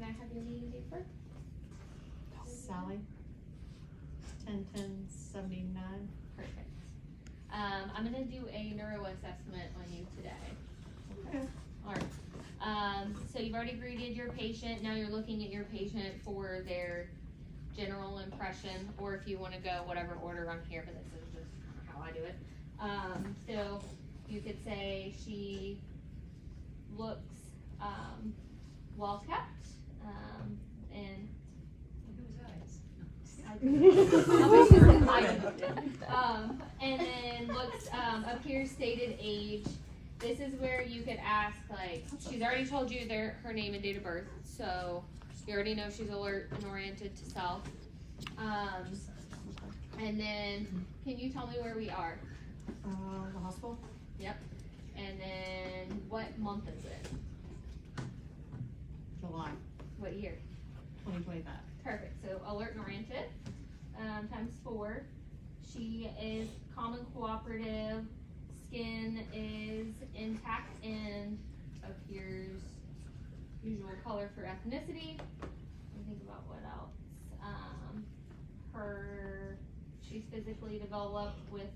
can I have your name and date of birth? Sally. 10/10/79. Perfect. I'm gonna do a neuro assessment on you today. Okay. Alright. So you've already greeted your patient. Now you're looking at your patient for their general impression, or if you want to go whatever order I'm here, but this is just how I do it. So you could say she looks well kept, and and then looks appears stated age. This is where you could ask, like, she's already told you her name and date of birth, so you already know she's alert and oriented to self. And then, can you tell me where we are? The hospital. Yep. And then, what month is it? July. What year? 2025. Perfect. So alert and oriented times 4. She is calm and cooperative. Skin is intact and appears usual color for ethnicity. Let me think about what else. She's physically developed with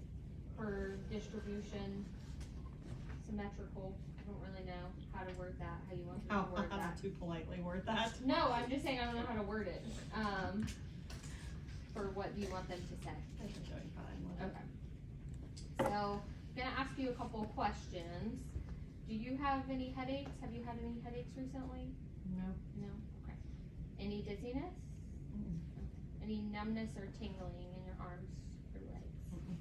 her distribution symmetrical. I don't really know how to word that, how you want me to word How that. to politely word that. No, I'm just saying I don't know how to word it. For what you want them to say. I think you're fine with it. Okay. So, I'm gonna ask you a couple of questions. Do you have any headaches? Have you had any headaches recently? No. No? Okay. Any dizziness? Mm-mm. Any numbness or tingling in your arms or legs? Mm-mm.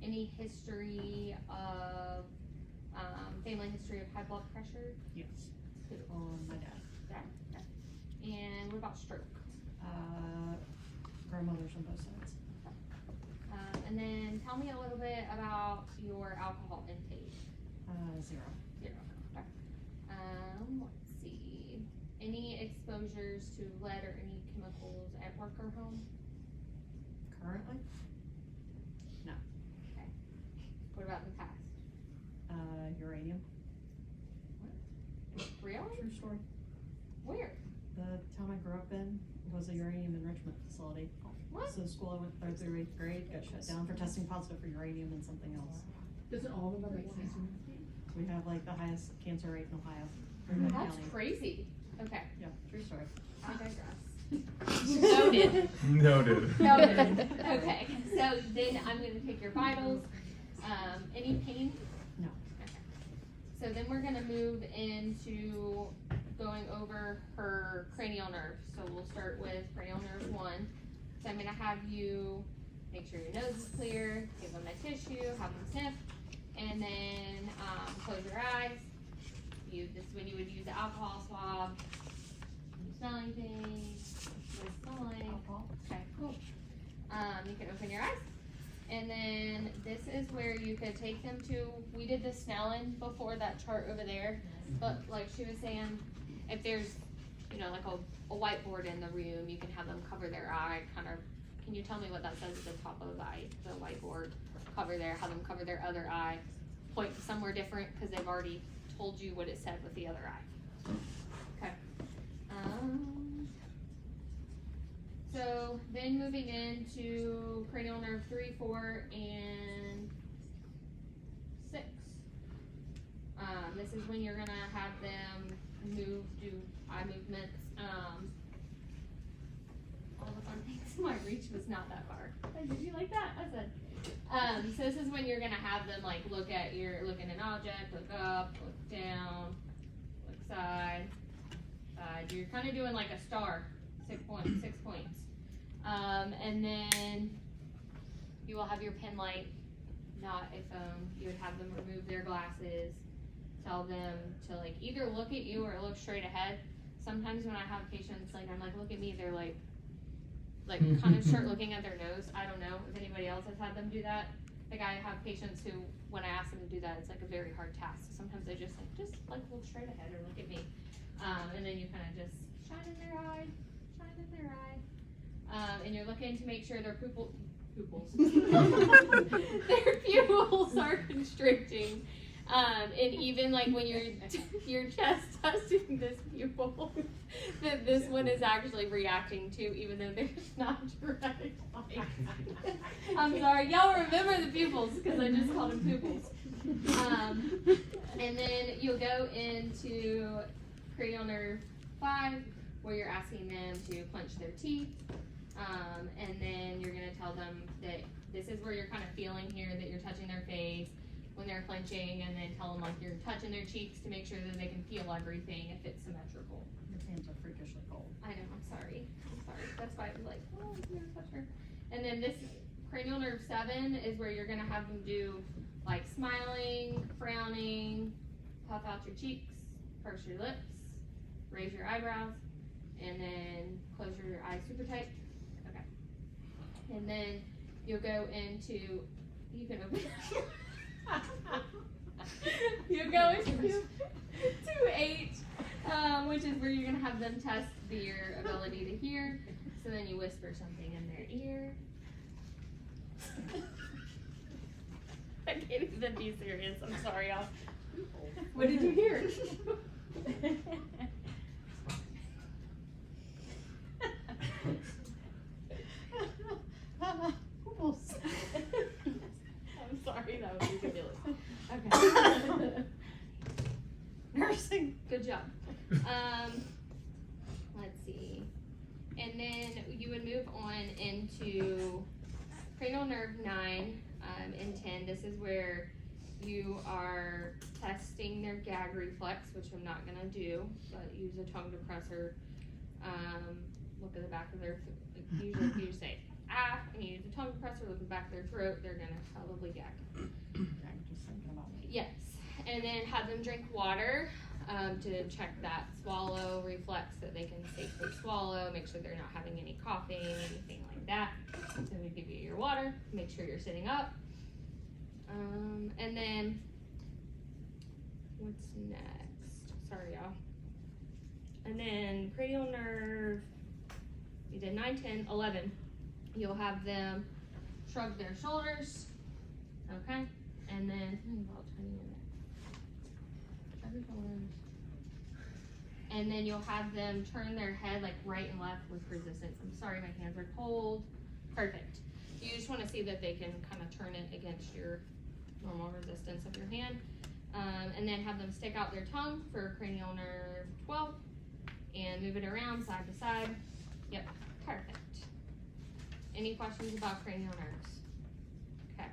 Any history of, family history of high blood pressure? Yes. Who? On my dad. Dad? Okay. And what about stroke? Grandmothers on both sides. And then tell me a little bit about your alcohol intake. 0. 0. Okay. Let's see. Any exposures to lead or any chemicals at work or home? Currently? No. Okay. What about in the past? Uranium. Really? True story. Where? The town I grew up in was a uranium enrichment facility. What? So the school I went through 8th grade got shut down for testing positive for uranium and something else. Doesn't all of them have cancer? We have like the highest cancer rate in Ohio. That's crazy. Okay. Yeah, true story. I digress. Noted. Noted. Noted. Okay. So then I'm going to take your vitals. Any pain? No. Okay. So then we're going to move into going over her cranial nerves. So we'll start with cranial nerve 1. So I'm going to have you make sure your nose is clear, give them a tissue, have them sniff, and then close your eyes. This is when you would use the alcohol swab. Can you smell anything? What does it smell like? Alcohol. Okay, cool. You can open your eyes. And then this is where you could take them to, we did the Snellen before, that chart over there. But like she was saying, if there's, like a whiteboard in the room, you can have them cover their eye, kind of, can you tell me what that says at the top of the whiteboard? Have them cover their other eye, point somewhere different, because they've already told you what it said with the other eye. Okay. So then moving into cranial nerve 3, 4, and 6. This is when you're gonna have them do eye movements. All the fun things. My reach was not that far. Did you like that? That's it. So this is when you're gonna have them like look at an object, look up, look down, look side. You're kind of doing like a star, 6 points. And then you will have your pen light, not a phone. You would have them remove their glasses. Tell them to like either look at you or look straight ahead. Sometimes when I have patients, like I'm like, look at me, they're like kind of start looking at their nose. I don't know if anybody else has had them do that. Like I have patients who, when I ask them to do that, it's like a very hard task. So sometimes they just look straight ahead or look at me. And then you kind of just shine in their eye. And you're looking to make sure their pupils their pupils are constricting. And even like when you're chest testing this pupil, that this one is actually reacting to, even though there's not direct light. I'm sorry, y'all remember the pupils because I just called them pupils. And then you'll go into cranial nerve 5, where you're asking them to clench their teeth. And then you're gonna tell them that this is where you're kind of feeling here, that you're touching their face when they're clenching, and then tell them like you're touching their cheeks to make sure that they can feel everything if it's symmetrical. Your hands are freakishly cold. I know, I'm sorry. That's why I was like, oh, I'm gonna touch her. And then this cranial nerve 7 is where you're gonna have them do like smiling, frowning, puff out your cheeks, purse your lips, raise your eyebrows, and then close your eyes super tight. Okay. And then you'll go into, you can open you'll go into 2H, which is where you're gonna have them test your ability to hear. So then you whisper something in their ear. I can't even be serious. I'm sorry, y'all. What did you hear? I'm sorry, that was ridiculous. Okay. Nursing. Good job. Let's see. And then you would move on into cranial nerve 9 and 10. This is where you are testing their gag reflex, which I'm not gonna do, but use a tongue depressor. Look at the back of their, usually if you say ah, and you use a tongue depressor, look at the back of their throat, they're gonna probably gag. I'm just thinking about it. Yes, and then have them drink water to check that swallow reflex, that they can safely swallow, make sure they're not having any coughing, anything like that. So we give you your water, make sure you're sitting up. And then, what's next? Sorry, y'all. And then cranial nerve, you did 9, 10, 11. You'll have them shrug their shoulders, okay? And then, about 20 minutes. Shrug your shoulders. And then you'll have them turn their head like right and left with resistance. I'm sorry, my hands are cold. Perfect. You just want to see that they can kind of turn it against your normal resistance of your hand. And then have them stick out their tongue for cranial nerve 12 and move it around side to side. Yep, perfect. Any questions about cranial nerves? Okay.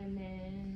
And then